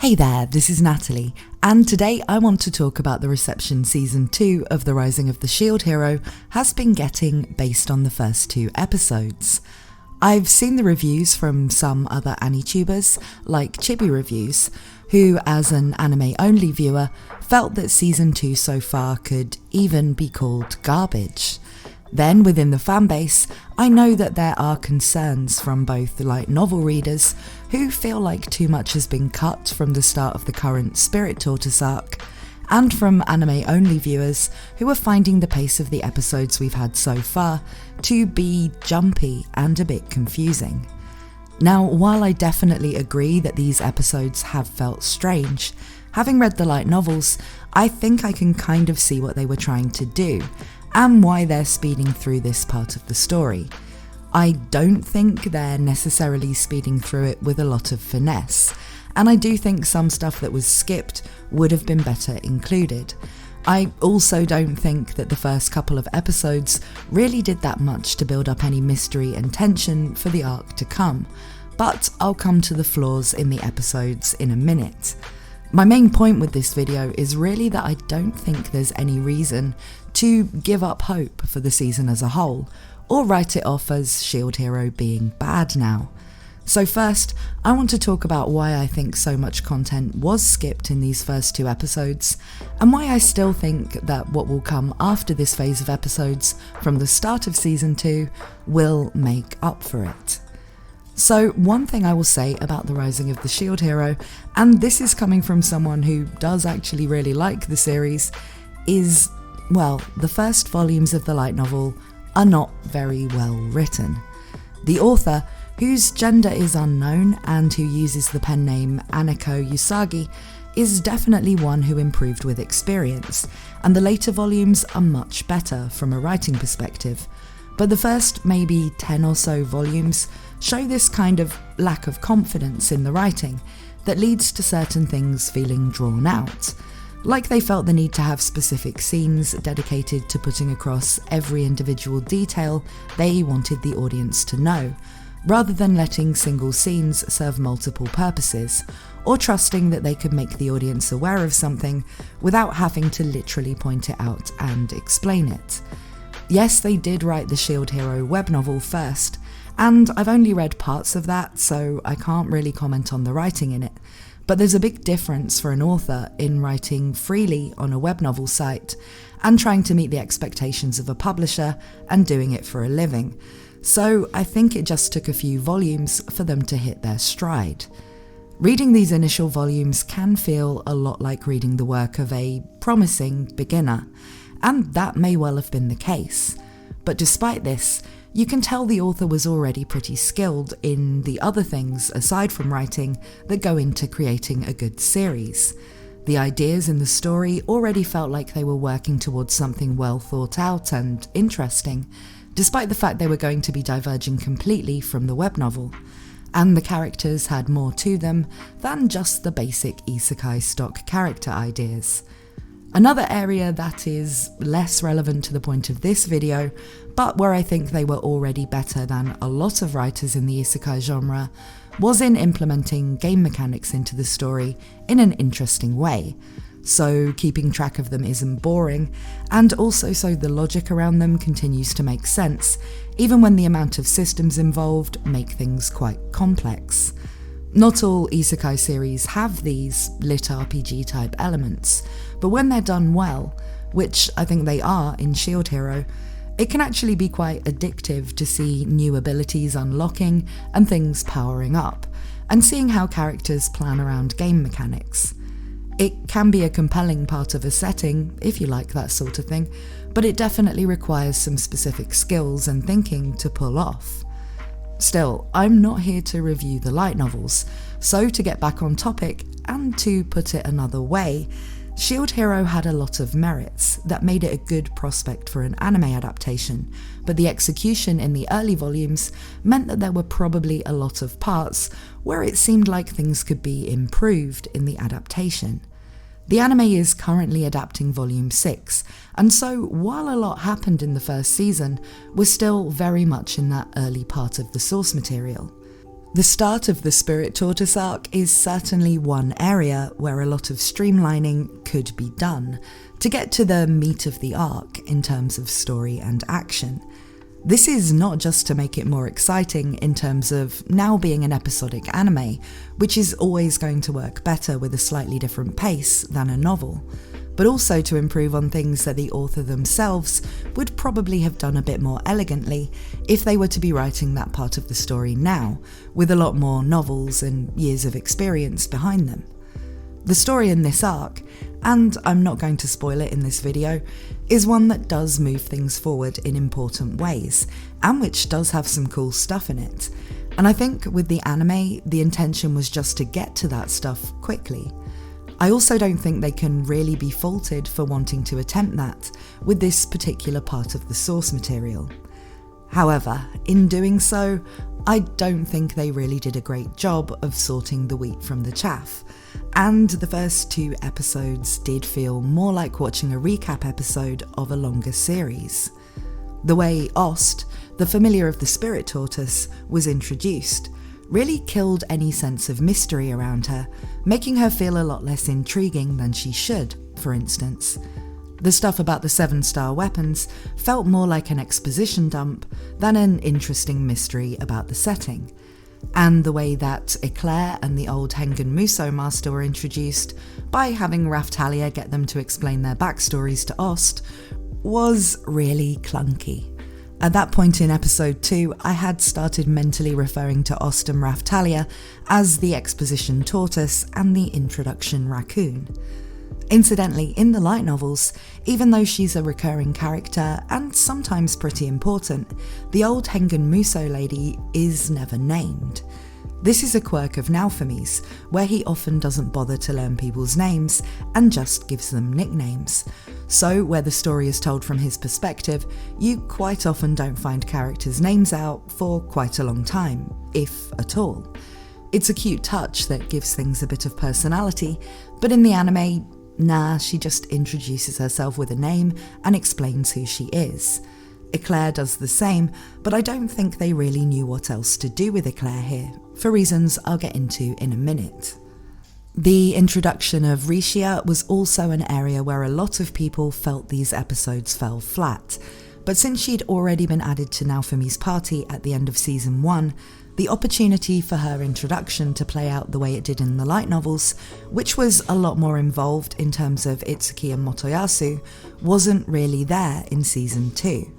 Hey there, this is Natalie, and today I want to talk about the reception Season 2 of The Rising of the Shield Hero has been getting based on the first 2 episodes. I've seen the reviews from some other anitubers, like Chibi Reviews, who, as an anime-only viewer, felt that Season 2 so far could even be called garbage. Then, within the fanbase, I know that there are concerns from both light novel readers who feel like too much has been cut from the start of the current Spirit Tortoise arc, and from anime-only viewers who are finding the pace of the episodes we've had so far to be jumpy and a bit confusing. Now, while I definitely agree that these episodes have felt strange, having read the light novels, I think I can kind of see what they were trying to do, and why they're speeding through this part of the story. I don't think they're necessarily speeding through it with a lot of finesse, and I do think some stuff that was skipped would have been better included. I also don't think that the first couple of episodes really did that much to build up any mystery and tension for the arc to come, but I'll come to the flaws in the episodes in a minute. My main point with this video is really that I don't think there's any reason to give up hope for the season as a whole, or write it off as Shield Hero being bad now. So first, I want to talk about why I think so much content was skipped in these first 2 episodes, and why I still think that what will come after this phase of episodes from the start of Season 2 will make up for it. So one thing I will say about The Rising of the Shield Hero, and this is coming from someone who does actually really like the series, is, well, the first volumes of the light novel are not very well written. The author, whose gender is unknown and who uses the pen name Aniko Usagi, is definitely one who improved with experience, and the later volumes are much better from a writing perspective. But the first maybe 10 or so volumes show this kind of lack of confidence in the writing that leads to certain things feeling drawn out. Like they felt the need to have specific scenes dedicated to putting across every individual detail they wanted the audience to know, rather than letting single scenes serve multiple purposes, or trusting that they could make the audience aware of something without having to literally point it out and explain it. Yes, they did write the Shield Hero web novel first, and I've only read parts of that, so I can't really comment on the writing in it. But there's a big difference for an author in writing freely on a web novel site and trying to meet the expectations of a publisher and doing it for a living. So I think it just took a few volumes for them to hit their stride. Reading these initial volumes can feel a lot like reading the work of a promising beginner, and that may well have been the case. But despite this, you can tell the author was already pretty skilled in the other things aside from writing that go into creating a good series. The ideas in the story already felt like they were working towards something well thought out and interesting, despite the fact they were going to be diverging completely from the web novel. And the characters had more to them than just the basic isekai stock character ideas. Another area that is less relevant to the point of this video, but where I think they were already better than a lot of writers in the isekai genre, was in implementing game mechanics into the story in an interesting way. So keeping track of them isn't boring, and also so the logic around them continues to make sense, even when the amount of systems involved make things quite complex. Not all isekai series have these lit RPG type elements, but when they're done well, which I think they are in Shield Hero, it can actually be quite addictive to see new abilities unlocking and things powering up, and seeing how characters plan around game mechanics. It can be a compelling part of a setting, if you like that sort of thing, but it definitely requires some specific skills and thinking to pull off. Still, I'm not here to review the light novels, so to get back on topic, and to put it another way, Shield Hero had a lot of merits that made it a good prospect for an anime adaptation, but the execution in the early volumes meant that there were probably a lot of parts where it seemed like things could be improved in the adaptation. The anime is currently adapting Volume 6, and so while a lot happened in the first season, we're still very much in that early part of the source material. The start of the Spirit Tortoise arc is certainly one area where a lot of streamlining could be done to get to the meat of the arc in terms of story and action. This is not just to make it more exciting in terms of now being an episodic anime, which is always going to work better with a slightly different pace than a novel, but also to improve on things that the author themselves would probably have done a bit more elegantly if they were to be writing that part of the story now, with a lot more novels and years of experience behind them. The story in this arc, and I'm not going to spoil it in this video, is one that does move things forward in important ways, and which does have some cool stuff in it. And I think with the anime, the intention was just to get to that stuff quickly. I also don't think they can really be faulted for wanting to attempt that with this particular part of the source material. However, in doing so, I don't think they really did a great job of sorting the wheat from the chaff, and the first 2 episodes did feel more like watching a recap episode of a longer series. The way Ost, the familiar of the Spirit Tortoise, was introduced really killed any sense of mystery around her, making her feel a lot less intriguing than she should, for instance. The stuff about the 7-star weapons felt more like an exposition dump than an interesting mystery about the setting. And the way that Eclair and the old Hengen Muso master were introduced by having Raftalia get them to explain their backstories to Ost was really clunky. At that point in episode 2, I had started mentally referring to Ost and Raftalia as the exposition tortoise and the introduction raccoon. Incidentally, in the light novels, even though she's a recurring character and sometimes pretty important, the old Hengen Muso lady is never named. This is a quirk of Naofumi's, where he often doesn't bother to learn people's names and just gives them nicknames. So, where the story is told from his perspective, you quite often don't find characters' names out for quite a long time, if at all. It's a cute touch that gives things a bit of personality, but in the anime, nah, she just introduces herself with a name and explains who she is. Eclair does the same, but I don't think they really knew what else to do with Eclair here, for reasons I'll get into in a minute. The introduction of Rishia was also an area where a lot of people felt these episodes fell flat, but since she'd already been added to Naofumi's party at the end of season 1, the opportunity for her introduction to play out the way it did in the light novels, which was a lot more involved in terms of Itsuki and Motoyasu, wasn't really there in season 2.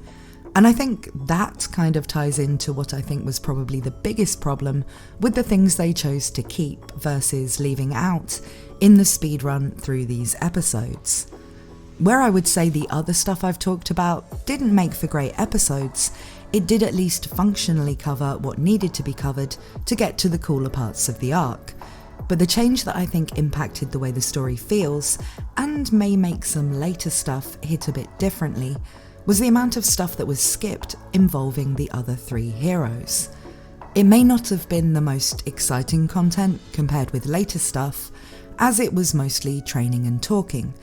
And I think that kind of ties into what I think was probably the biggest problem with the things they chose to keep versus leaving out in the speedrun through these episodes. Where I would say the other stuff I've talked about didn't make for great episodes, it did at least functionally cover what needed to be covered to get to the cooler parts of the arc. But the change that I think impacted the way the story feels, and may make some later stuff hit a bit differently, was the amount of stuff that was skipped involving the other 3 heroes. It may not have been the most exciting content compared with later stuff, as it was mostly training and talking,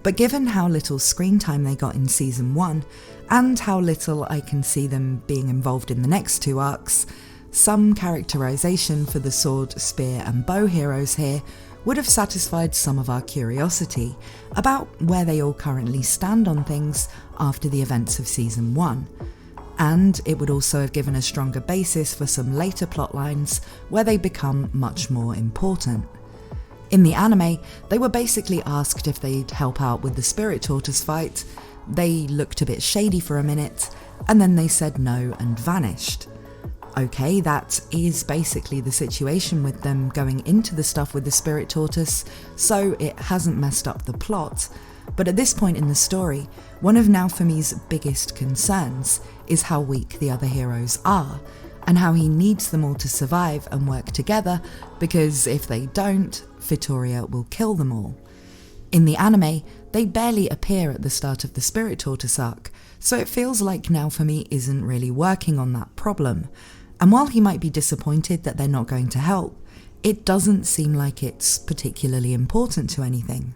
but given how little screen time they got in season 1, and how little I can see them being involved in the next 2 arcs, some characterization for the sword, spear and bow heroes here would have satisfied some of our curiosity about where they all currently stand on things after the events of season 1. And it would also have given a stronger basis for some later plotlines where they become much more important. In the anime, they were basically asked if they'd help out with the Spirit Tortoise fight. They looked a bit shady for a minute, and then they said no and vanished. Okay, that is basically the situation with them going into the stuff with the Spirit Tortoise, so it hasn't messed up the plot. But at this point in the story, one of Naofumi's biggest concerns is how weak the other heroes are, and how he needs them all to survive and work together, because if they don't, Vittoria will kill them all. In the anime, they barely appear at the start of the Spirit Tortoise arc, so it feels like Naofumi isn't really working on that problem. And while he might be disappointed that they're not going to help, it doesn't seem like it's particularly important to anything.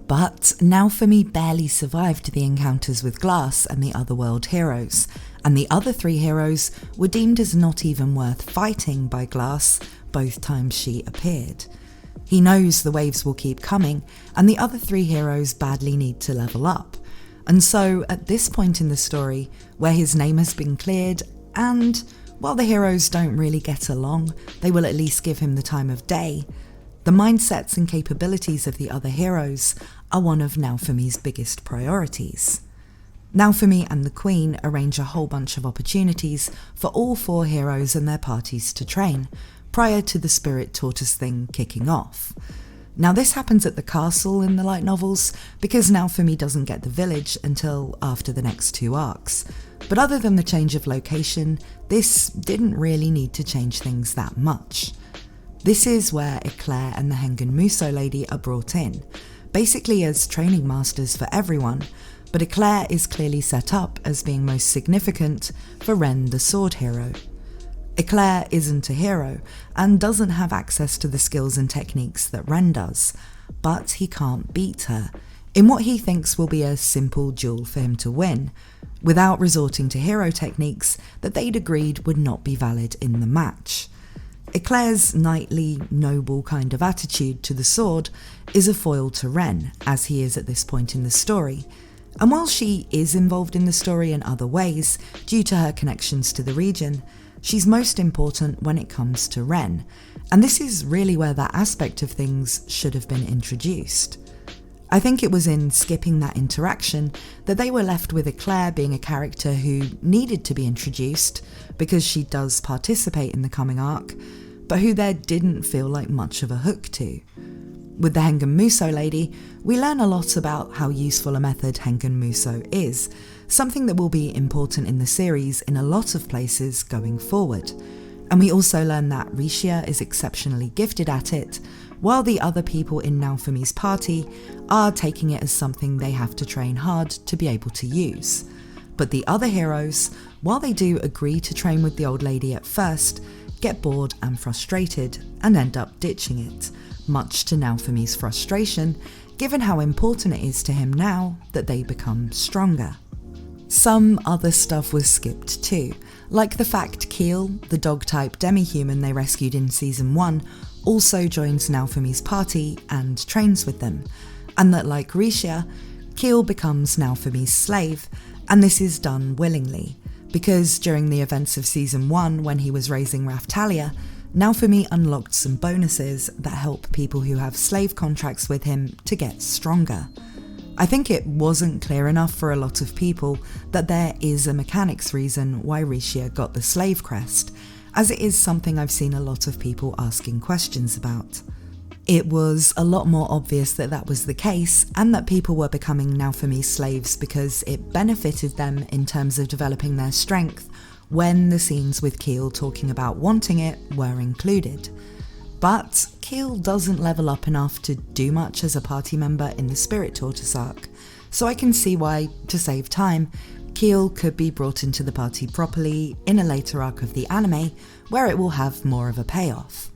But Naofumi barely survived the encounters with Glass and the Otherworld heroes, and the other 3 heroes were deemed as not even worth fighting by Glass both times she appeared. He knows the waves will keep coming, and the other 3 heroes badly need to level up. And so, at this point in the story, where his name has been cleared, and while the heroes don't really get along, they will at least give him the time of day, the mindsets and capabilities of the other heroes are one of Naofumi's biggest priorities. Naofumi and the Queen arrange a whole bunch of opportunities for all 4 heroes and their parties to train, prior to the Spirit Tortoise thing kicking off. Now this happens at the castle in the light novels, because Naofumi doesn't get the village until after the next 2 arcs. But other than the change of location, this didn't really need to change things that much. This is where Eclair and the Hengen Muso lady are brought in, basically as training masters for everyone, but Eclair is clearly set up as being most significant for Ren the sword hero. Eclair isn't a hero and doesn't have access to the skills and techniques that Ren does, but he can't beat her, in what he thinks will be a simple duel for him to win, without resorting to hero techniques that they'd agreed would not be valid in the match. Eclair's knightly, noble kind of attitude to the sword is a foil to Ren, as he is at this point in the story. And while she is involved in the story in other ways, due to her connections to the region, she's most important when it comes to Ren, and this is really where that aspect of things should have been introduced. I think it was in skipping that interaction that they were left with Eclair being a character who needed to be introduced, because she does participate in the coming arc, but who there didn't feel like much of a hook to. With the Hengen Muso lady, we learn a lot about how useful a method Hengen Muso is, something that will be important in the series in a lot of places going forward. And we also learn that Rishia is exceptionally gifted at it, while the other people in Naofumi's party are taking it as something they have to train hard to be able to use. But the other heroes, while they do agree to train with the old lady at first, get bored and frustrated and end up ditching it, much to Naofumi's frustration, given how important it is to him now that they become stronger. Some other stuff was skipped too, like the fact Keel, the dog-type demi-human they rescued in Season 1, also joins Naofumi's party and trains with them, and that like Rishia, Keel becomes Naofumi's slave, and this is done willingly, because during the events of Season 1 when he was raising Raftalia, Naofumi unlocked some bonuses that help people who have slave contracts with him to get stronger. I think it wasn't clear enough for a lot of people that there is a mechanics reason why Rishia got the slave crest, as it is something I've seen a lot of people asking questions about. It was a lot more obvious that that was the case, and that people were becoming Naofumi's slaves because it benefited them in terms of developing their strength when the scenes with Keel talking about wanting it were included. But Keel doesn't level up enough to do much as a party member in the Spirit Tortoise arc, so I can see why, to save time, Keel could be brought into the party properly in a later arc of the anime, where it will have more of a payoff.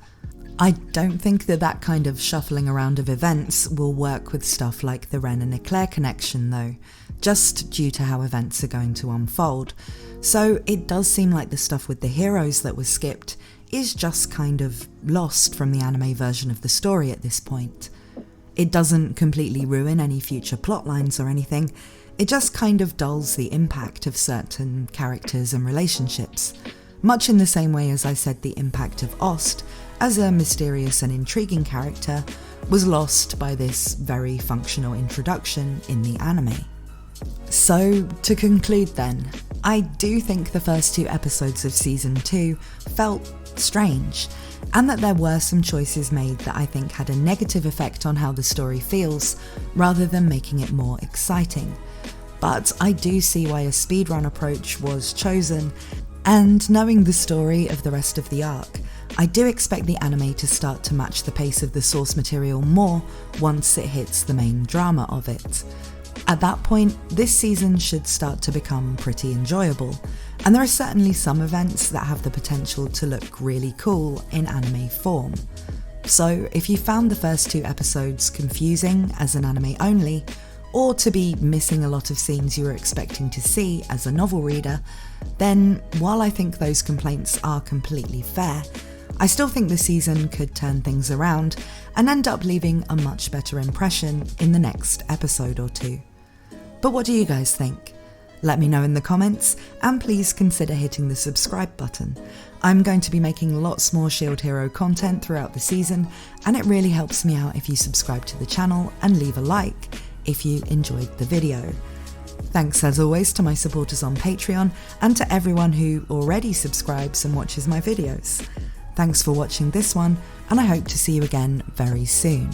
I don't think that that kind of shuffling around of events will work with stuff like the Ren and Eclair connection though, just due to how events are going to unfold, so it does seem like the stuff with the heroes that was skipped is just kind of lost from the anime version of the story at this point. It doesn't completely ruin any future plotlines or anything, it just kind of dulls the impact of certain characters and relationships, much in the same way as I said the impact of Ost, as a mysterious and intriguing character, was lost by this very functional introduction in the anime. So, to conclude then, I do think the first 2 episodes of Season 2 felt strange, and that there were some choices made that I think had a negative effect on how the story feels, rather than making it more exciting. But I do see why a speedrun approach was chosen, and knowing the story of the rest of the arc, I do expect the anime to start to match the pace of the source material more once it hits the main drama of it. At that point, this season should start to become pretty enjoyable, and there are certainly some events that have the potential to look really cool in anime form. So if you found the first 2 episodes confusing as an anime only, or to be missing a lot of scenes you were expecting to see as a novel reader, then while I think those complaints are completely fair, I still think the season could turn things around and end up leaving a much better impression in the next episode or 2. But what do you guys think? Let me know in the comments, and please consider hitting the subscribe button. I'm going to be making lots more Shield Hero content throughout the season, and it really helps me out if you subscribe to the channel and leave a like if you enjoyed the video. Thanks as always to my supporters on Patreon and to everyone who already subscribes and watches my videos. Thanks for watching this one, and I hope to see you again very soon.